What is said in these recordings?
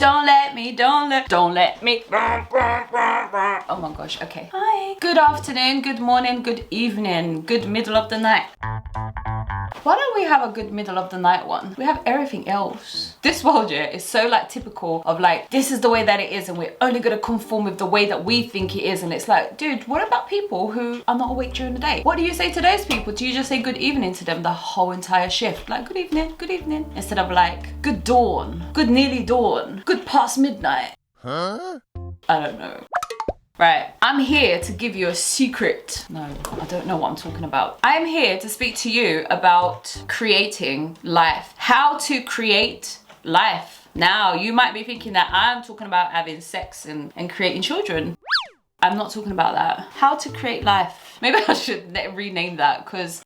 Don't let me. Oh my gosh, okay. Hi. Good afternoon, good morning, good evening, good middle of the night. Why don't we have a good middle of the night one? We have everything else. This world, yeah, is so like typical of like, this is the way that it is and we're only gonna conform with the way that we think it is. And it's like, dude, what about people who are not awake during the day? What do you say to those people? Do you just say good evening to them the whole entire shift? Like, good evening, instead of like, good dawn, good nearly dawn, good past midnight. Huh? I don't know. Right, I'm here to give you a secret. No, I don't know what I'm talking about. I'm here to speak to you about creating life. How to create life. Now, you might be thinking that I'm talking about having sex and creating children. I'm not talking about that. How to create life. Maybe I should rename that, because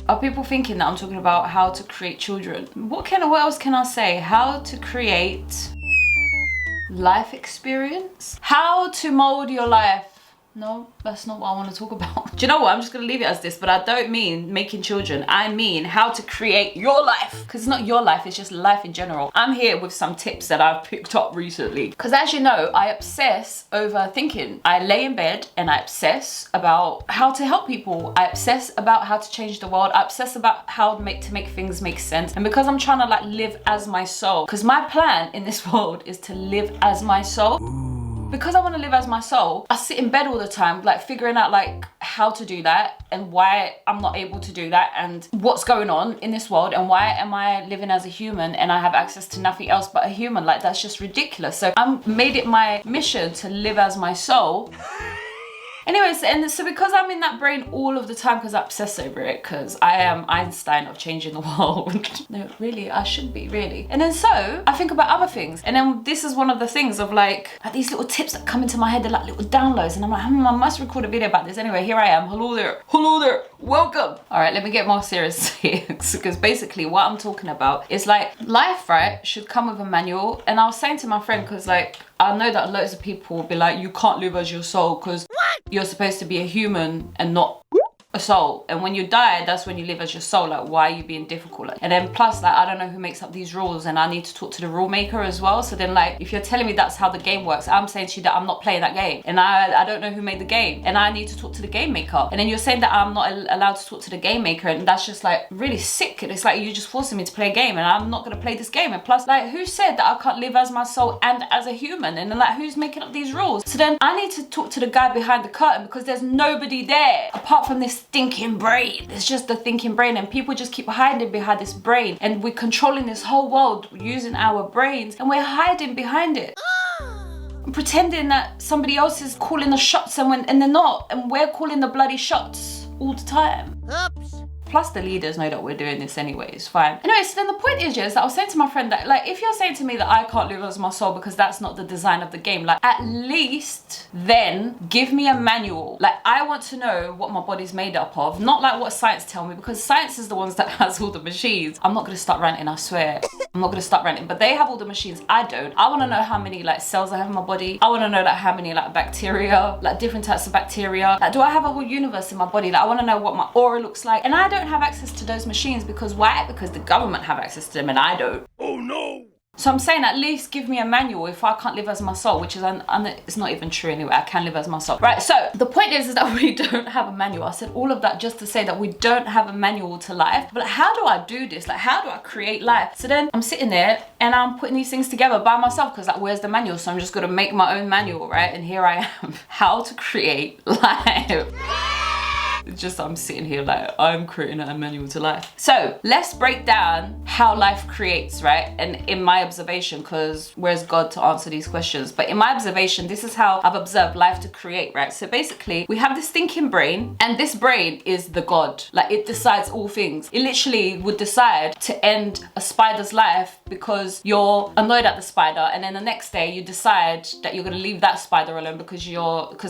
are people thinking that I'm talking about how to create children? What else can I say? How to create life experience? How to mold your life. No, that's not what I want to talk about. Do you know what? I'm just going to leave it as this, but I don't mean making children. I mean how to create your life. Because it's not your life, it's just life in general. I'm here with some tips that I've picked up recently. Because as you know, I obsess over thinking. I lay in bed and I obsess about how to help people. I obsess about how to change the world. I obsess about how to make things make sense. And because I'm trying to like live as my soul. Because my plan in this world is to live as my soul. Because I want to live as my soul, I sit in bed all the time, like figuring out like how to do that and why I'm not able to do that and what's going on in this world and why am I living as a human and I have access to nothing else but a human. Like, that's just ridiculous. So I made it my mission to live as my soul. Anyways, and so because I'm in that brain all of the time, because I obsess over it, because I am Einstein of changing the world. No, really, I should be, really. And then so I think about other things. And then this is one of the things of like these little tips that come into my head, they're like little downloads. And I'm like, I must record a video about this. Anyway, here I am. Hello there, welcome. All right, let me get more serious here. Because basically what I'm talking about is like life, right, should come with a manual. And I was saying to my friend, because like, I know that loads of people will be like, you can't live as your soul because you're supposed to be a human and not a soul. And when you die, that's when you live as your soul. Like, why are you being difficult? And then plus, like, I don't know who makes up these rules and I need to talk to the rule maker as well. So then like, if you're telling me that's how the game works, I'm saying to you that I'm not playing that game. And I don't know who made the game. And I need to talk to the game maker. And then you're saying that I'm not allowed to talk to the game maker. And that's just like really sick. It's like you're just forcing me to play a game and I'm not going to play this game. And plus, like, who said that I can't live as my soul and as a human? And then like, who's making up these rules? So then I need to talk to the guy behind the curtain because there's nobody there apart from this thinking brain. It's just the thinking brain, and people just keep hiding behind this brain, and we're controlling this whole world using our brains, and we're hiding behind it. Pretending that somebody else is calling the shots and they're not, and we're calling the bloody shots all the time. Oops. Plus the leaders know that we're doing this anyway, it's fine. Anyway, so then the point is just that I was saying to my friend that like, if you're saying to me that I can't live as my soul because that's not the design of the game, like at least then give me a manual. Like, I want to know what my body's made up of, not like what science tell me, because science is the ones that has all the machines. I'm not gonna start ranting, I swear. I'm not gonna start ranting, but they have all the machines, I don't. I wanna know how many like cells I have in my body. I wanna know like how many like bacteria, like different types of bacteria. Like, do I have a whole universe in my body? Like, I wanna know what my aura looks like. And I don't have access to those machines because why? Because the government have access to them and I don't. Oh no! So I'm saying at least give me a manual if I can't live as my soul, which is, it's not even true anyway, I can live as my soul. Right, so the point is that we don't have a manual. I said all of that just to say that we don't have a manual to life. But how do I do this? Like, how do I create life? So then I'm sitting there and I'm putting these things together by myself because like, where's the manual? So I'm just gonna make my own manual, right? And here I am, how to create life. It's just I'm sitting here like I'm creating a manual to life. So let's break down how life creates, right? And in my observation, because where's God to answer these questions? But in my observation, this is how I've observed life to create, right? So basically we have this thinking brain, and this brain is the God. Like, it decides all things. It literally would decide to end a spider's life because you're annoyed at the spider, and then the next day you decide that you're gonna leave that spider alone because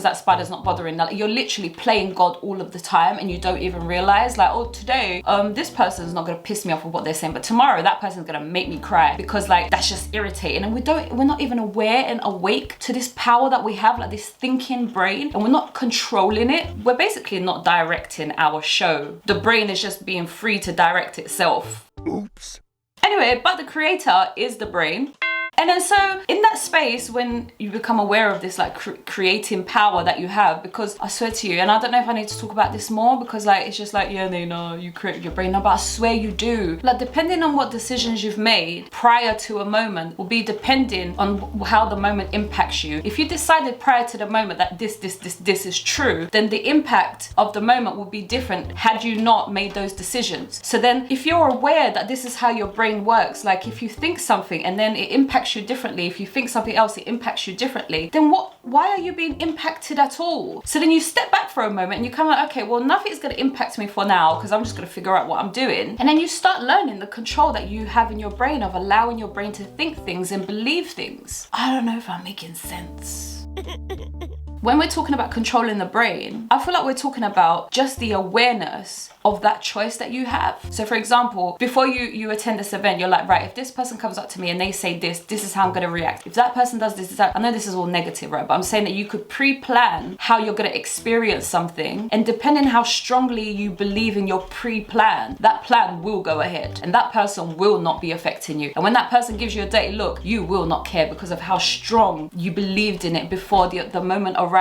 that spider's not bothering. Like, you're literally playing God all of the time and you don't even realize, like, oh, today this person's not gonna piss me off with what they're saying, but tomorrow that person's gonna make me cry because like that's just irritating. And we're not even aware and awake to this power that we have, like this thinking brain, and we're not controlling it. We're basically not directing our show. The brain is just being free to direct itself. Oops. Anyway, but the creator is the brain. And then so in that space, when you become aware of this like creating power that you have, because I swear to you, and I don't know if I need to talk about this more, because like it's just like, yeah, Nayna, you create your brain. No, but I swear you do. Like depending on what decisions you've made prior to a moment will be depending on how the moment impacts you. If you decided prior to the moment that this is true, then the impact of the moment will be different had you not made those decisions. So then if you're aware that this is how your brain works, like if you think something and then it impacts you differently, if you think something else it impacts you differently, then why are you being impacted at all? So then you step back for a moment and you kind of like, okay, well nothing's going to impact me for now because I'm just going to figure out what I'm doing. And then you start learning the control that you have in your brain of allowing your brain to think things and believe things. I don't know if I'm making sense. When we're talking about controlling the brain, I feel like we're talking about just the awareness of that choice that you have. So for example, before you attend this event, you're like, right, if this person comes up to me and they say this is how I'm going to react. If that person does this, I know this is all negative, right? But I'm saying that you could pre-plan how you're going to experience something, and depending how strongly you believe in your pre-plan, that plan will go ahead and that person will not be affecting you. And when that person gives you a dirty look, you will not care because of how strong you believed in it before the moment arrived.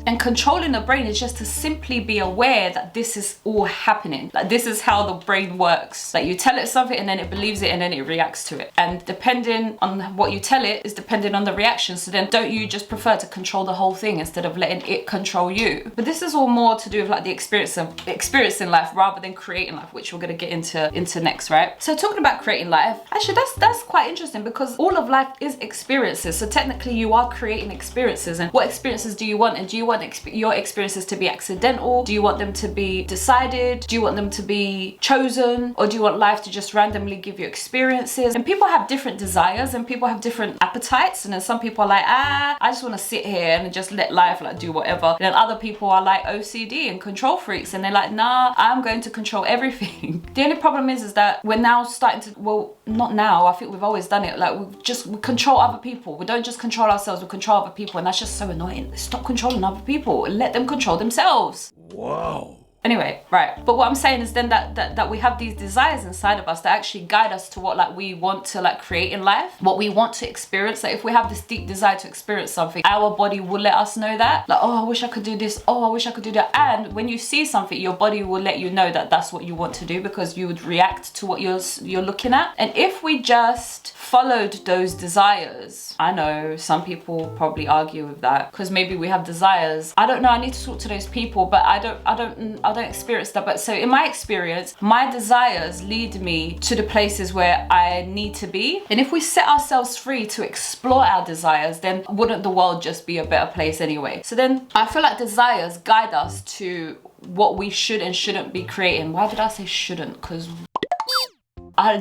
And controlling the brain is just to simply be aware that this is all happening. Like this is how the brain works. Like you tell it something and then it believes it and then it reacts to it. And depending on what you tell it is depending on the reaction. So then don't you just prefer to control the whole thing instead of letting it control you? But this is all more to do with like the experiencing life rather than creating life, which we're going to get into next, right? So talking about creating life, actually that's quite interesting because all of life is experiences. So technically you are creating experiences. And what experiences do you want? And do you want your experiences to be accidental? Do you want them to be decided? Do you want them to be chosen? Or do you want life to just randomly give you experiences? And people have different desires and people have different appetites. And then some people are like, I just want to sit here and just let life like do whatever. And then other people are like OCD and control freaks and they're like, nah, I'm going to control everything. The only problem is that we're now starting to, well, not now, I think we've always done it. Like we control other people. We don't just control ourselves, we control other people. And that's just so annoying. Stop controlling other people and let them control themselves. Wow. Anyway, right. But what I'm saying is then that we have these desires inside of us that actually guide us to what like we want to like create in life, what we want to experience. Like if we have this deep desire to experience something, our body will let us know that. Like, oh, I wish I could do this. Oh, I wish I could do that. And when you see something, your body will let you know that that's what you want to do because you would react to what you're looking at. And if we just followed those desires, I know some people probably argue with that because maybe we have desires. I don't know. I need to talk to those people, but I don't experience that. But so in my experience, my desires lead me to the places where I need to be. And if we set ourselves free to explore our desires, then wouldn't the world just be a better place anyway? So then I feel like desires guide us to what we should and shouldn't be creating. Why did I say shouldn't? Because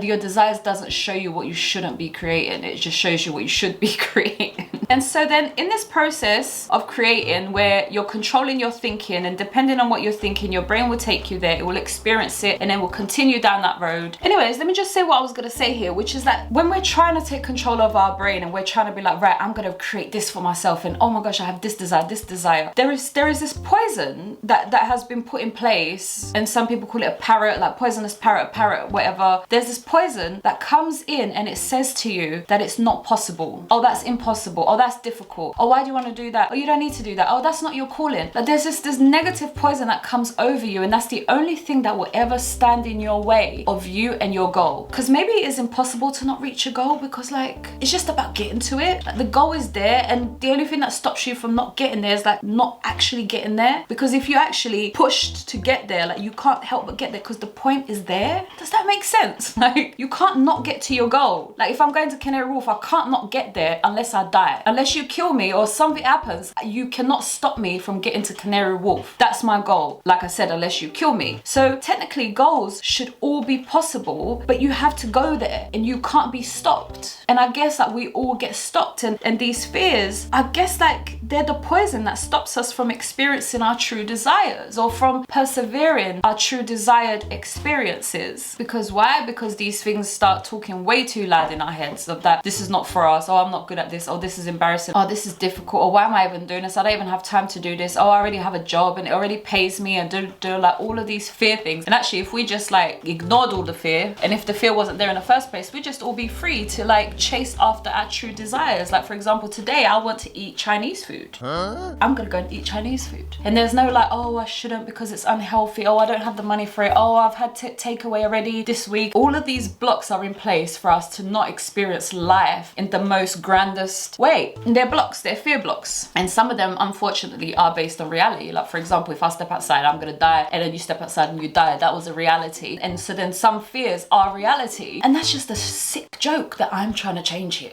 your desires doesn't show you what you shouldn't be creating. It just shows you what you should be creating. And so then in this process of creating where you're controlling your thinking and depending on what you're thinking, your brain will take you there, it will experience it and then we'll continue down that road. Anyways, let me just say what I was going to say here, which is that when we're trying to take control of our brain and we're trying to be like, right, I'm going to create this for myself and oh my gosh, I have this desire. There is this poison that has been put in place, and some people call it a parrot, like poisonous parrot, whatever. There's this poison that comes in and it says to you that it's not possible. Oh, that's impossible. Oh, that's difficult. Oh, why do you want to do that? Oh, you don't need to do that. Oh, that's not your calling. Like there's this negative poison that comes over you, and that's the only thing that will ever stand in your way of you and your goal. Because maybe it is impossible to not reach a goal because like it's just about getting to it. Like the goal is there, and the only thing that stops you from not getting there is like not actually getting there. Because if you actually pushed to get there, like you can't help but get there because the point is there. Does that make sense? Like you can't not get to your goal. Like if I'm going to Canary Wharf, I can't not get there unless I die. Unless you kill me or something happens, you cannot stop me from getting to Canary Wharf. That's my goal. Like I said, unless you kill me. So technically goals should all be possible, but you have to go there and you can't be stopped. And I guess that we all get stopped, and these fears, I guess like they're the poison that stops us from experiencing our true desires or from persevering our true desired experiences. Because why? Because these things start talking way too loud in our heads of that this is not for us, oh I'm not good at this, oh this is embarrassing. Oh, this is difficult. Or why am I even doing this? I don't even have time to do this. Oh, I already have a job and it already pays me, and do like all of these fear things. And actually, if we just like ignored all the fear, and if the fear wasn't there in the first place, we'd just all be free to like chase after our true desires. Like for example, today I want to eat Chinese food. I'm gonna go and eat Chinese food. And there's no like, oh, I shouldn't because it's unhealthy. Oh, I don't have the money for it. Oh, I've had takeaway already this week. All of these blocks are in place for us to not experience life in the most grandest way. And they're blocks, they're fear blocks. And some of them, unfortunately, are based on reality. Like for example, if I step outside, I'm gonna die. And then you step outside and you die. That was a reality. And so then some fears are reality. And that's just a sick joke that I'm trying to change here.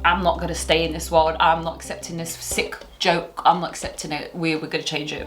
I'm not gonna stay in this world. I'm not accepting this sick joke. I'm not accepting it. We're gonna change it.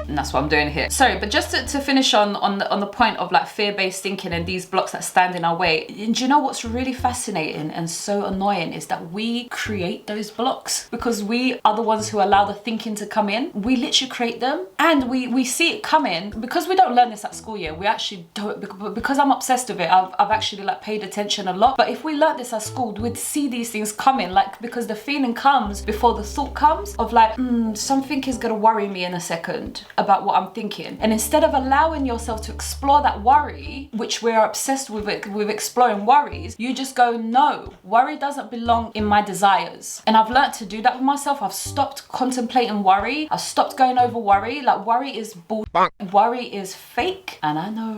And that's what I'm doing here. Sorry, but just to finish on the point of like fear-based thinking and these blocks that stand in our way. And do you know what's really fascinating and so annoying is that we create those blocks because we are the ones who allow the thinking to come in. We literally create them and we see it coming because we don't learn this at school. Yeah, we actually don't, because I'm obsessed with it. I've actually like paid attention a lot. But if we learned this at school, we'd see these things coming, like because the feeling comes before the thought comes of like, something is gonna worry me in a second about what I'm thinking. And instead of allowing yourself to explore that worry, which we're obsessed with exploring worries, you just go, no, worry doesn't belong in my desires. And I've learned to do that with myself. I've stopped contemplating worry. I've stopped going over worry. Like worry is bullshit. Worry is fake. And I know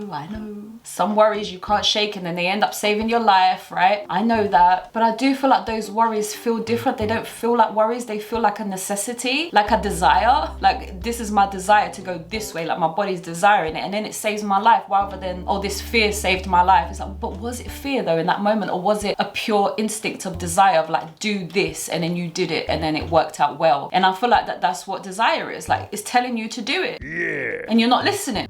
some worries you can't shake and then they end up saving your life, right? I know that. But I do feel like those worries feel different. They don't feel like worries. They feel like a necessity, like a desire. Like this is my desire to go this way, like my body's desiring it, and then it saves my life rather than, oh, this fear saved my life. It's like, but was it fear though in that moment, or was it a pure instinct of desire of like, do this, and then you did it and then it worked out well? And I feel like that's what desire is, like it's telling you to do it, yeah, and you're not listening.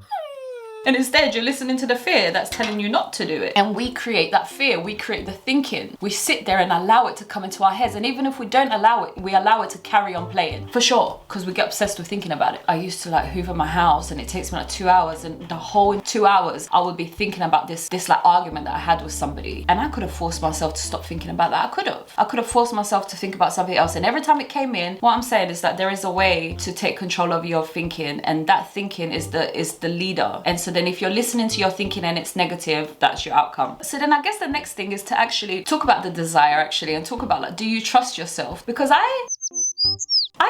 And instead you're listening to the fear that's telling you not to do it. And we create that fear, we create the thinking. We sit there and allow it to come into our heads. And even if we don't allow it, we allow it to carry on playing. For sure, because we get obsessed with thinking about it. I used to like hoover my house and it takes me like 2 hours, and the whole 2 hours I would be thinking about this like argument that I had with somebody. And I could have forced myself to stop thinking about that. I could have forced myself to think about something else. And every time it came in, what I'm saying is that there is a way to take control of your thinking, and that thinking is the leader. And so then if you're listening to your thinking and it's negative, that's your outcome. So then I guess the next thing is to actually talk about the desire actually, and talk about like, do you trust yourself? Because I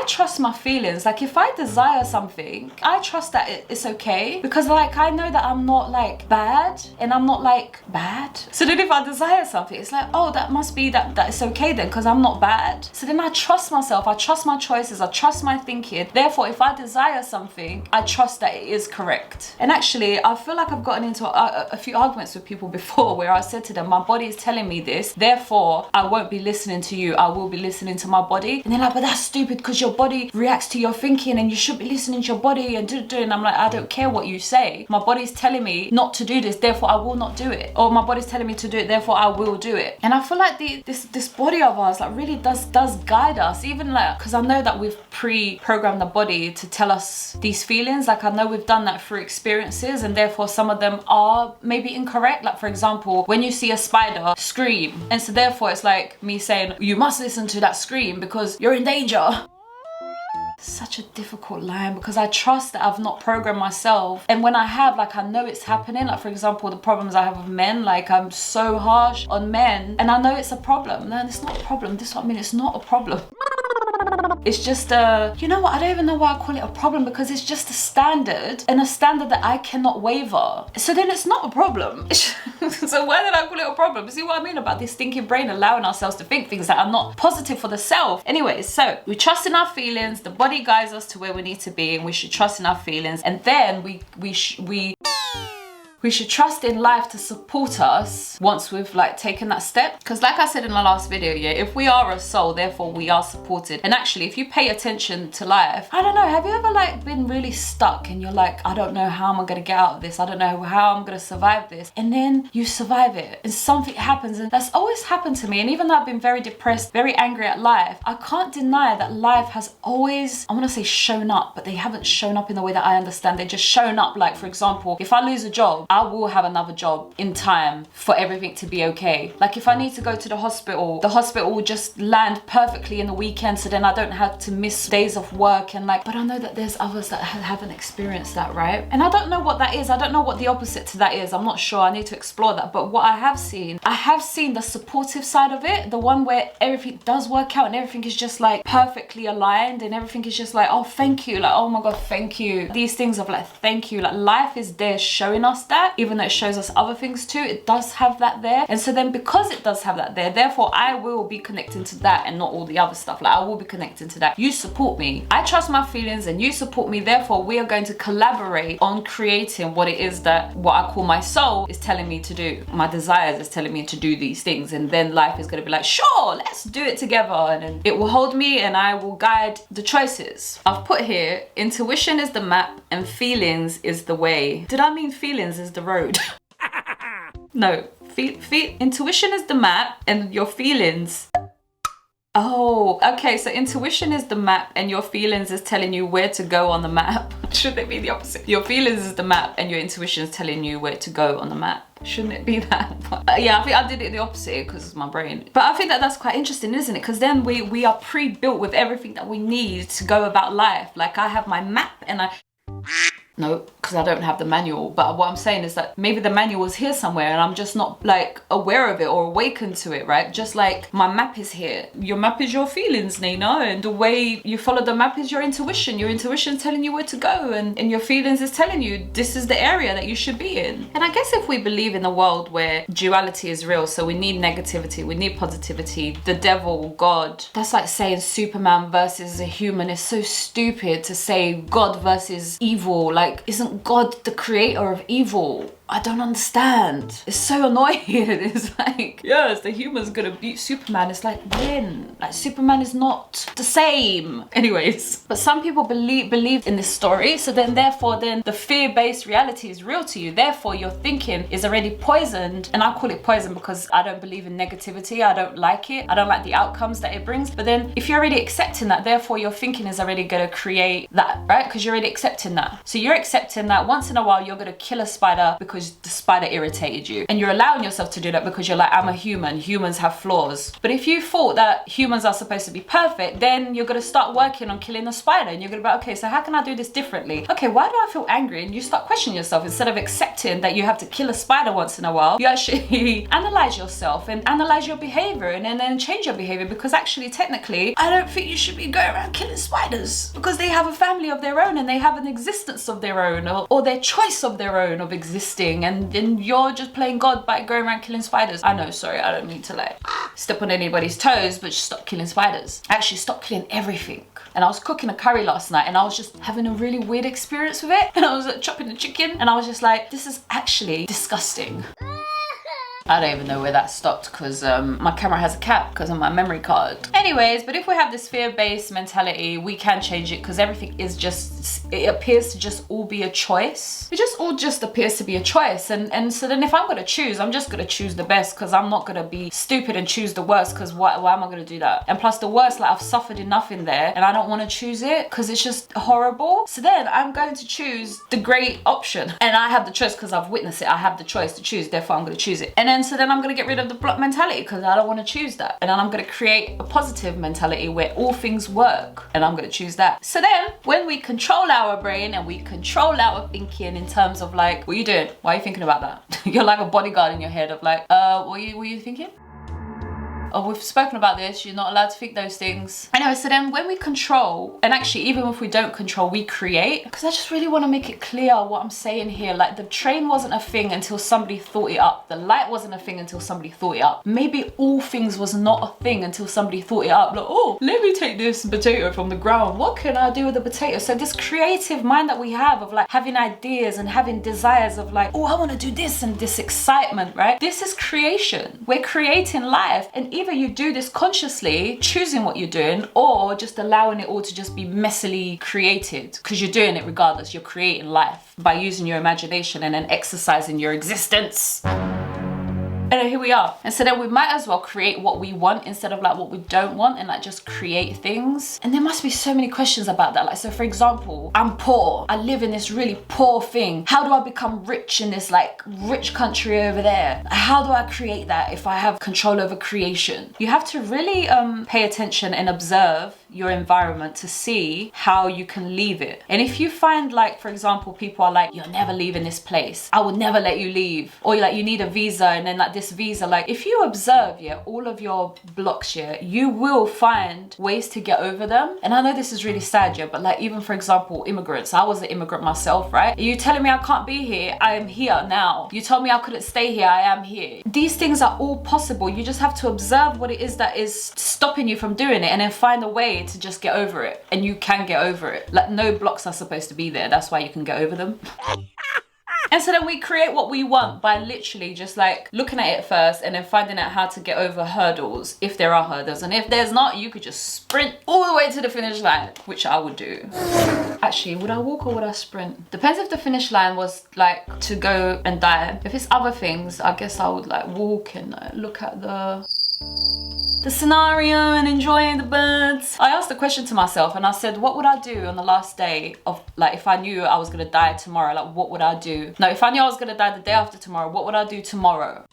trust my feelings. Like if I desire something, I trust that it's okay, because like I know that I'm not like bad and I'm not like bad. So then if I desire something, it's like, oh, that must be that it's okay then, because I'm not bad. So then I trust myself, I trust my choices, I trust my thinking. Therefore, if I desire something, I trust that it is correct. And actually, I feel like I've gotten into a few arguments with people before where I said to them, my body is telling me this, therefore I won't be listening to you, I will be listening to my body. And they're like, but that's stupid because your body reacts to your thinking and you should be listening to your body and do. And I'm like, I don't care what you say. My body's telling me not to do this, therefore I will not do it. Or my body's telling me to do it, therefore I will do it. And I feel like this body of ours like really does guide us, even like, because I know that we've pre-programmed the body to tell us these feelings. Like I know we've done that through experiences, and therefore some of them are maybe incorrect. Like for example, when you see a spider, scream. And so therefore it's like me saying, you must listen to that scream because you're in danger. Such a difficult line, because I trust that I've not programmed myself, and when I have, like I know it's happening. Like for example, the problems I have with men, like I'm so harsh on men and I know it's a problem. No, it's not a problem. This is what I mean, it's not a problem. It's just you know what, I don't even know why I call it a problem, because it's just a standard, and a standard that I cannot waver. So then it's not a problem. So why did I call it a problem? See what I mean about this thinking brain allowing ourselves to think things that are not positive for the self? Anyways, so we trust in our feelings, the body guides us to where we need to be, and we should trust in our feelings, and then we should trust in life to support us once we've like taken that step. Because like I said in the last video, yeah, if we are a soul, therefore we are supported. And actually, if you pay attention to life, I don't know, have you ever like been really stuck and you're like, I don't know how I'm gonna get out of this, I don't know how I'm gonna survive this, and then you survive it and something happens? And that's always happened to me. And even though I've been very depressed, very angry at life, I can't deny that life has always, I want to say shown up, but they haven't shown up in the way that I understand. They're just shown up. Like for example, if I lose a job, I will have another job in time for everything to be okay. Like if I need to go to the hospital will just land perfectly in the weekend, so then I don't have to miss days of work. And like, but I know that there's others that haven't experienced that, right? And I don't know what that is. I don't know what the opposite to that is. I'm not sure. I need to explore that. But what I have seen the supportive side of it, the one where everything does work out and everything is just like perfectly aligned and everything is just like, oh, thank you. Like, oh my God, thank you. These things of like, thank you. Like life is there showing us that, even though it shows us other things too, it does have that there. And so then because it does have that there, therefore I will be connecting to that and not all the other stuff. Like I will be connecting to that. You support me. I trust my feelings and you support me. Therefore we are going to collaborate on creating what it is that what I call my soul is telling me to do. My desires is telling me to do these things. And then life is going to be like, sure, let's do it together. And then it will hold me and I will guide the choices. I've put here, intuition is the map and feelings is the way. Did I mean feelings is the road? No, intuition is the map and your feelings. Oh, okay, so intuition is the map and your feelings is telling you where to go on the map. Should it be the opposite? Your feelings is the map and your intuition is telling you where to go on the map. Shouldn't it be that? Yeah, I think I did it the opposite because it's my brain. But I think that that's quite interesting, isn't it? Because then we are pre-built with everything that we need to go about life. Like I have my map and no, because I don't have the manual. But what I'm saying is that maybe the manual is here somewhere and I'm just not like aware of it or awakened to it, right? Just like my map is here. Your map is your feelings, Nayna. And the way you follow the map is your intuition. Your intuition is telling you where to go and your feelings is telling you this is the area that you should be in. And I guess if we believe in a world where duality is real, so we need negativity, we need positivity, the devil, God, that's like saying Superman versus a human. Is so stupid to say God versus evil. Like, isn't God the creator of evil? I don't understand. It's so annoying. It's like, yes, the human's gonna beat Superman. It's like, when? Like, Superman is not the same. Anyways, but some people believe in this story. So then therefore then the fear-based reality is real to you. Therefore your thinking is already poisoned. And I call it poison because I don't believe in negativity. I don't like it. I don't like the outcomes that it brings. But then if you're already accepting that, therefore your thinking is already gonna create that, right? Because you're already accepting that. So you're accepting that once in a while you're gonna kill a spider because the spider irritated you, and you're allowing yourself to do that because you're like, I'm a human, humans have flaws. But if you thought that humans are supposed to be perfect, then you're gonna start working on killing the spider and you're gonna be like, okay, so how can I do this differently? Okay, why do I feel angry? And you start questioning yourself. Instead of accepting that you have to kill a spider once in a while, you actually analyze yourself and analyze your behavior and then change your behavior, because actually technically I don't think you should be going around killing spiders because they have a family of their own and they have an existence of their own, or their choice of their own of existing. And then you're just playing God by going around killing spiders. I know, sorry, I don't mean to like step on anybody's toes, but just stop killing spiders. Actually, stop killing everything. And I was cooking a curry last night and I was just having a really weird experience with it. And I was like, chopping the chicken and I was just like, this is actually disgusting. I don't even know where that stopped because my camera has a cap because of my memory card. Anyways, but if we have this fear-based mentality, we can change it because everything is just, it appears to just all be a choice. It just all just appears to be a choice. And so then if I'm gonna choose, I'm just gonna choose the best because I'm not gonna be stupid and choose the worst, because why am I gonna do that? And plus the worst, like I've suffered enough in there and I don't wanna choose it because it's just horrible. So then I'm going to choose the great option. And I have the choice because I've witnessed it. I have the choice to choose, therefore I'm gonna choose it. And then I'm gonna get rid of the block mentality because I don't want to choose that. And then I'm gonna create a positive mentality where all things work, and I'm gonna choose that. So then when we control our brain and we control our thinking in terms of like, what are you doing? Why are you thinking about that? You're like a bodyguard in your head of like, what are you thinking? Oh, we've spoken about this, you're not allowed to think those things. Anyway, so then when we control, and actually even if we don't control, we create, because I just really want to make it clear what I'm saying here. Like, the train wasn't a thing until somebody thought it up. The light wasn't a thing until somebody thought it up. Maybe all things was not a thing until somebody thought it up. Like, oh, let me take this potato from the ground. What can I do with the potato? So this creative mind that we have of like having ideas and having desires of like, oh, I want to do this, and this excitement, right? This is creation. We're creating life. And either you do this consciously, choosing what you're doing, or just allowing it all to just be messily created, because you're doing it regardless. You're creating life by using your imagination and then exercising your existence. And then here we are. And so then we might as well create what we want instead of like what we don't want, and like just create things. And there must be so many questions about that. Like, so for example, I'm poor. I live in this really poor thing. How do I become rich in this like rich country over there? How do I create that if I have control over creation? You have to really pay attention and observe your environment to see how you can leave it. And if you find, like, for example, people are like, you're never leaving this place, I will never let you leave, or like you need a visa, and then like this visa, like if you observe, yeah, all of your blocks, yeah, you will find ways to get over them. And I know this is really sad, yeah, but like even for example, immigrants, I was an immigrant myself, right? Are you telling me I can't be here? I am here now. You told me I couldn't stay here, I am here. These things are all possible. You just have to observe what it is that is stopping you from doing it, and then find a way to just get over it. And you can get over it. Like, no blocks are supposed to be there. That's why you can get over them. And so then we create what we want by literally just like looking at it first, and then finding out how to get over hurdles, if there are hurdles. And if there's not, you could just sprint all the way to the finish line, which I would do. Actually, would I walk or would I sprint? Depends if the finish line was like to go and die. If it's other things, I guess I would like walk and look at the scenario and enjoying the birds. I asked the question to myself and I said, what would I do on the last day of, like, if I knew I was gonna die tomorrow, like what would I do? No, if I knew I was gonna die the day after tomorrow, what would I do tomorrow?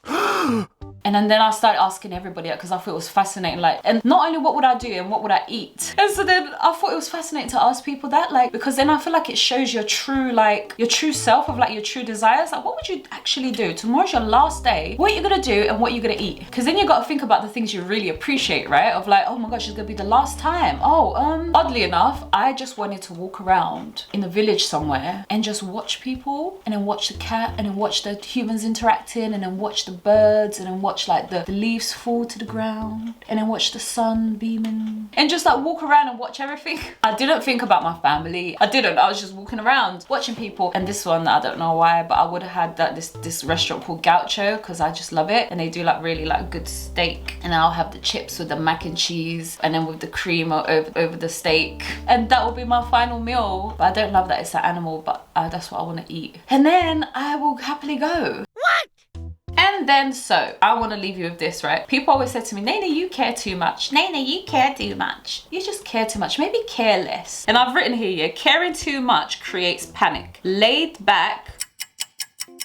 And then I started asking everybody because I thought it was fascinating, like, and not only what would I do and what would I eat. And so then I thought it was fascinating to ask people that, like, because then I feel like it shows your true, like, your true self of like your true desires. Like, what would you actually do? Tomorrow's your last day. What are you gonna do and what are you gonna eat? Because then you got to think about the things you really appreciate, right? Of like, oh my gosh, it's gonna be the last time. Oh, oddly enough, I just wanted to walk around in the village somewhere and just watch people, and then watch the cat, and then watch the humans interacting, and then watch the birds, and then watch like the leaves fall to the ground, and then watch the sun beaming, and just like walk around and watch everything. I didn't think about my family. I was just walking around watching people. And this one, I don't know why, but I would have had that this restaurant called Gaucho, because I just love it, and they do like really like good steak, and I'll have the chips with the mac and cheese, and then with the cream over the steak, and that will be my final meal. But I don't love that it's an animal, but that's what I want to eat, and then I will happily go. And then, so I want to leave you with this, right? People always say to me, Nayna, you care too much. Nayna, you care too much. You just care too much. Maybe care less. And I've written here, yeah, caring too much creates panic. Laid back,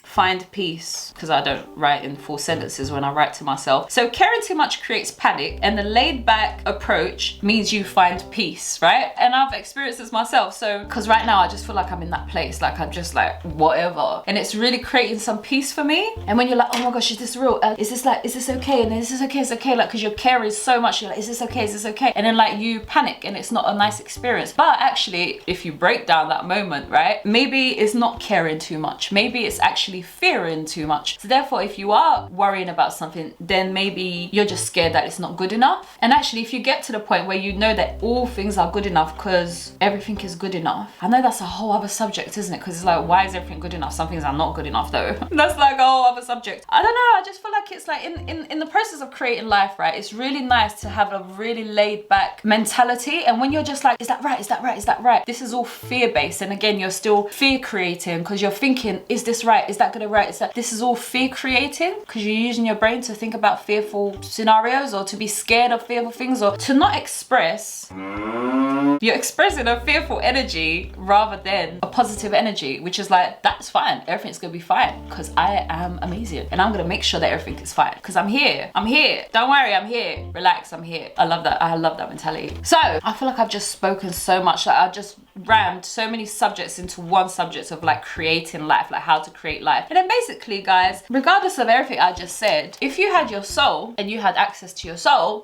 find peace, because I don't write in full sentences when I write to myself. So caring too much creates panic, and the laid back approach means you find peace, right? And I've experienced this myself. So, because right now I just feel like I'm in that place, like I'm just like whatever, and it's really creating some peace for me. And when you're like, oh my gosh, is this real? Is this okay? And then is this okay? It's okay, like, because you're caring so much, you're like, is this okay? Is this okay? And then like you panic, and it's not a nice experience. But actually, if you break down that moment, right, maybe it's not caring too much. Maybe it's actually fearing too much. So therefore, if you are worrying about something, then maybe you're just scared that it's not good enough. And actually, if you get to the point where you know that all things are good enough because everything is good enough, I know that's a whole other subject, isn't it? Because it's like, why is everything good enough? Some things are not good enough though. That's like a whole other subject. I don't know, I just feel like it's like in the process of creating life, right, it's really nice to have a really laid back mentality. And when you're just like, is that right? Is that right? Is that right? This is all fear based. And again, you're still fear creating because you're thinking, is this right? Is that gonna right? This is all fear creating because you're using your brain to think about fearful scenarios, or to be scared of fearful things, or to not express. You're expressing a fearful energy rather than a positive energy, which is like, that's fine. Everything's gonna be fine because I am amazing, and I'm gonna make sure that everything is fine because I'm here. I'm here. Don't worry, I'm here. Relax, I'm here. I love that. I love that mentality. So I feel like I've just spoken so much, like I just rammed so many subjects into one subject of like creating life, like how to create life. And then basically, guys, regardless of everything I just said, if you had your soul and you had access to your soul,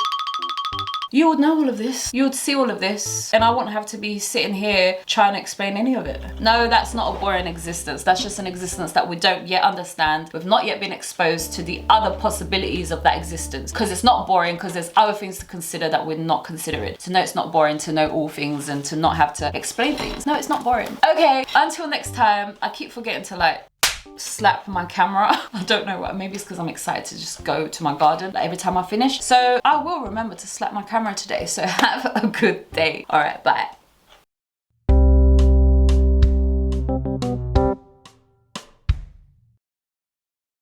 you would know all of this. You would see all of this. And I wouldn't have to be sitting here trying to explain any of it. No, that's not a boring existence. That's just an existence that we don't yet understand. We've not yet been exposed to the other possibilities of that existence. Because it's not boring, because there's other things to consider that we're not considering. To know it's not boring to know all things and to not have to explain things. No, it's not boring. Okay, until next time, I keep forgetting to like slap my camera. I don't know what, maybe it's because I'm excited to just go to my garden like every time I finish. So I will remember to slap my camera today. So have a good day. All right, bye.